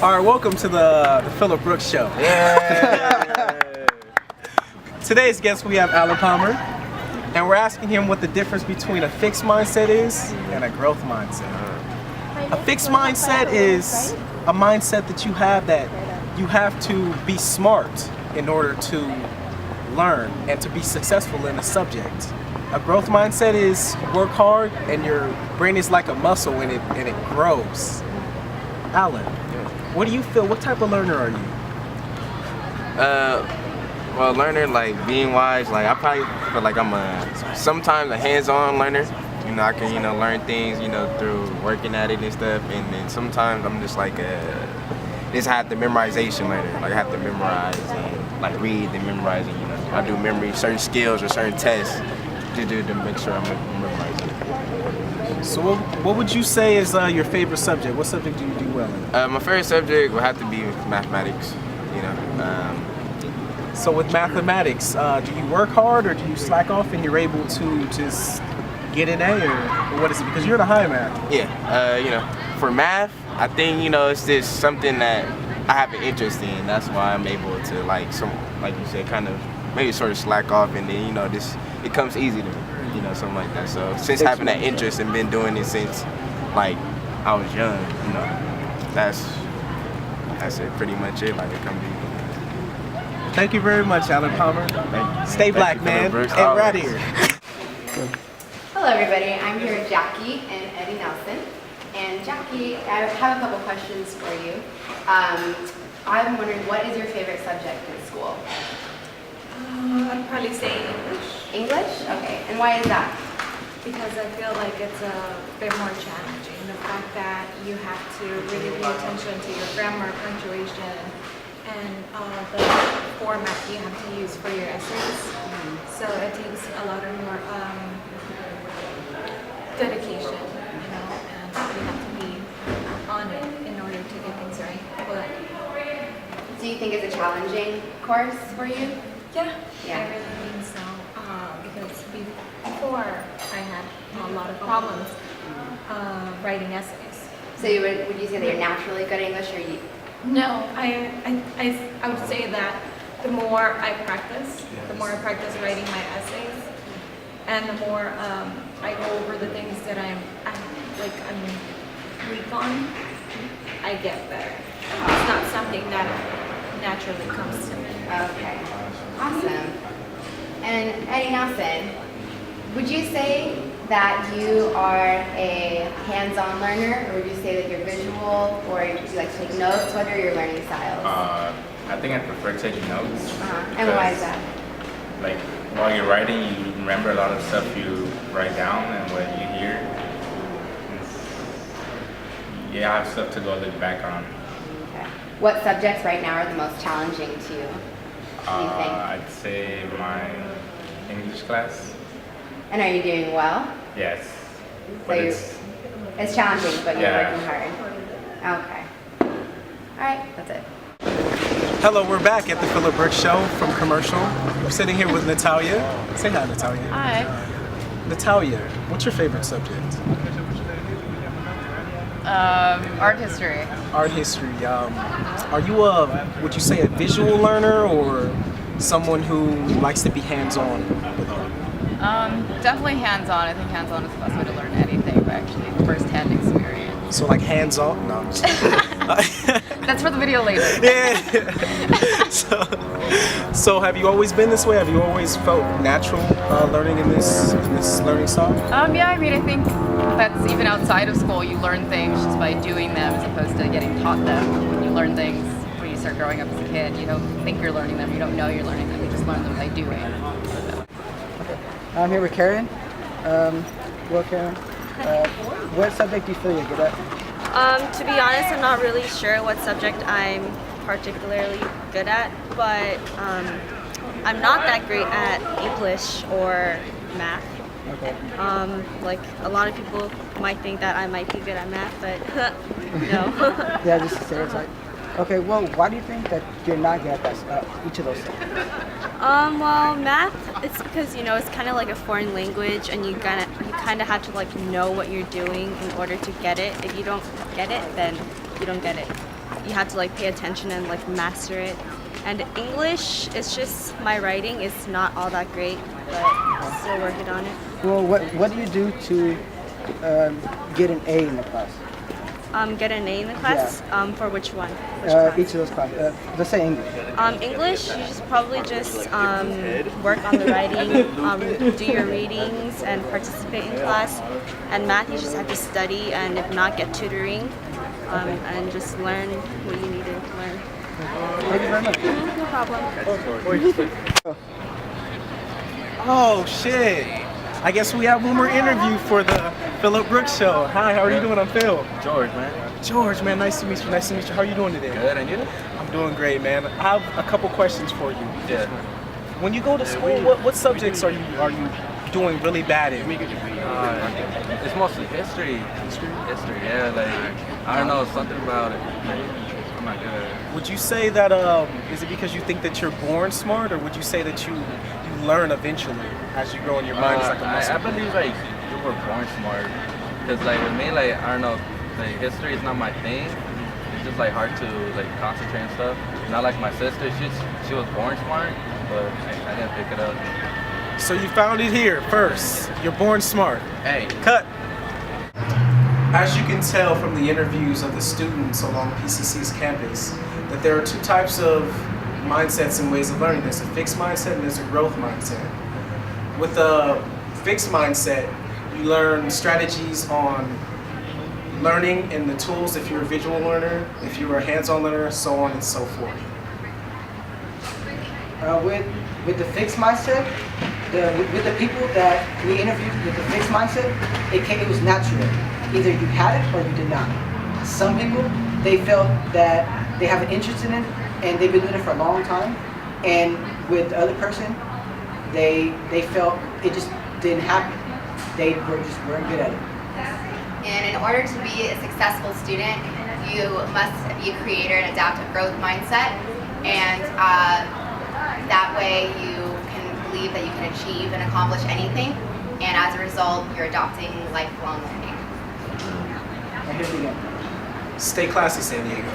All right, welcome to the Phillip Brooks Show. Today's guest, we have Alan Palmer, and we're asking him what the difference between a fixed mindset is and a growth mindset. A fixed mindset is a mindset that you have to be smart in order to learn and to be successful in a subject. A growth mindset is work hard and your brain is like a muscle and it grows. Alan, what do you feel? What type of learner are you? Well, learner, like being wise, like I probably feel like I'm sometimes a hands-on learner. You know, I can, learn things, through working at it and stuff. And then sometimes I'm just like just have the memorization learner. Like I have to memorize and like read and memorize. And, I do memory, certain skills or certain tests to make sure I'm memorizing. So what would you say is your favorite subject? What subject do you do well in? My favorite subject would have to be mathematics. So with mathematics, do you work hard or do you slack off and you're able to just get an A or what is it? Because you're in a high math. Yeah, for math, I think, it's just something that I have an interest in. That's why I'm able to like you said, kind of maybe sort of slack off and then, it comes easy to me, something like that. So since having that interest and been doing it since like I was young, that's it, pretty much it, like it comes easy. Thank you very much, Alan Palmer. Stay black, man. And right here. Hello, everybody. I'm here with Jackie and Eddie Nelson. And Jackie, I have a couple questions for you. I'm wondering, what is your favorite subject in school? I'd probably say English. English? Okay. And why is that? Because I feel like it's a bit more challenging. The fact that you have to really pay attention to your grammar, punctuation, and the format you have to use for your essays. So it takes a lot of more dedication, and you have to be on it in order to get things right. But Do you think it's a challenging course for you? yeah, Yeah. I really think so. Because before I had a lot of problems writing essays. So would you say that you're naturally good at English, or you? No, I would say that the more I practice, writing my essays, and the more I go over the things that I'm weak on, I get better. It's not something that naturally comes to me. Okay. Awesome. And Eddie Nelson, would you say that you are a hands-on learner, or would you say that you're visual, or do you like to take notes? What are your learning styles? I think I prefer taking notes. And why is that? Like while you're writing, you remember a lot of stuff you write down and what you hear. I have stuff to go look back on. Okay. What subjects right now are the most challenging to you? Do you think? I'd say my English class. And are you doing well? Yes. So But it's it's challenging, but you're Yeah. working hard. Okay. All right, that's it. Hello, we're back at the Phillip Brooks Show from commercial. We're sitting here with Natalia. Say hi, Natalia. Hi. Natalia, what's your favorite subject? Art history. Art history. Are you would you say a visual learner or someone who likes to be hands-on with art? Definitely hands-on. I think hands-on is the best way to learn anything, but actually first-hand experience. So like hands-on? No, I'm just That's for the video later. Yeah. So have you always been this way? Have you always felt natural learning in this learning style? Yeah, I mean, I think that's even outside of school, you learn things just by doing them as opposed to getting taught them. When you learn things when you start growing up as a kid, you don't think you're learning them, you don't know you're learning them, you just learn them by doing. I'm here with Karen. Well, Karen, what subject do you feel you're good at? To be honest, I'm not really sure what subject I'm particularly good at, but I'm not that great at English or math. Okay. Like a lot of people might think that I might be good at math, but no. Yeah, just a stereotype. Okay, well, why do you think that you're not good at that, each of those things? Well, math, it's because, it's kind of like a foreign language, and you kind of have to know what you're doing in order to get it. If you don't get it, then you don't get it. you have to like pay attention and like master it. And English, it's just my writing is not all that great, but still working on it. Well, what do you do to get an A in the class? Get an A in the class. For which one? Each of those classes. Let's say English. English, you just probably just work on the writing, do your readings, and participate in class. And math, you just have to study, and if not, get tutoring, and just learn what you need to learn. Thank you very much. No problem. Oh shit! I guess we have one more interview for the Phillip Brooks Show. Hi, how are you doing? I'm Phil. George, man. George, man, nice to meet you. Nice to meet you. How are you doing today? Good, and you? I'm doing great, man. I have a couple questions for you. Yeah. When you go to school, what subjects are you doing really bad in? It's mostly history. History, yeah. Like, I don't know, something about it. Like, I'm not good. Would you say that, is it because you think that you're born smart, or would you say that you learn eventually as you grow in your mind? It's like a muscle? I believe, like, you were born smart. Because, like, with me, like, I don't know, like, history is not my thing. It's just, like, hard to, like, concentrate and stuff. Not like my sister, she was born smart, but I didn't pick it up. So you found it here first. You're born smart. Hey. Cut. As you can tell from the interviews of the students along PCC's campus, that there are two types of mindsets and ways of learning. There's a fixed mindset and there's a growth mindset. With a fixed mindset, you learn strategies on learning and the tools if you're a visual learner, if you're a hands-on learner, so on and so forth. With the fixed mindset, with the people that we interviewed with the fixed mindset, it was natural. Either you had it or you did not. Some people, they felt that they have an interest in it and they've been doing it for a long time. And with the other person, they felt it just didn't happen. They weren't good at it. And in order to be a successful student, you must be a creator and adapt a growth mindset. And that way you can believe that you can achieve and accomplish anything. And as a result, you're adopting lifelong learning. And here's the end. Stay classy, San Diego.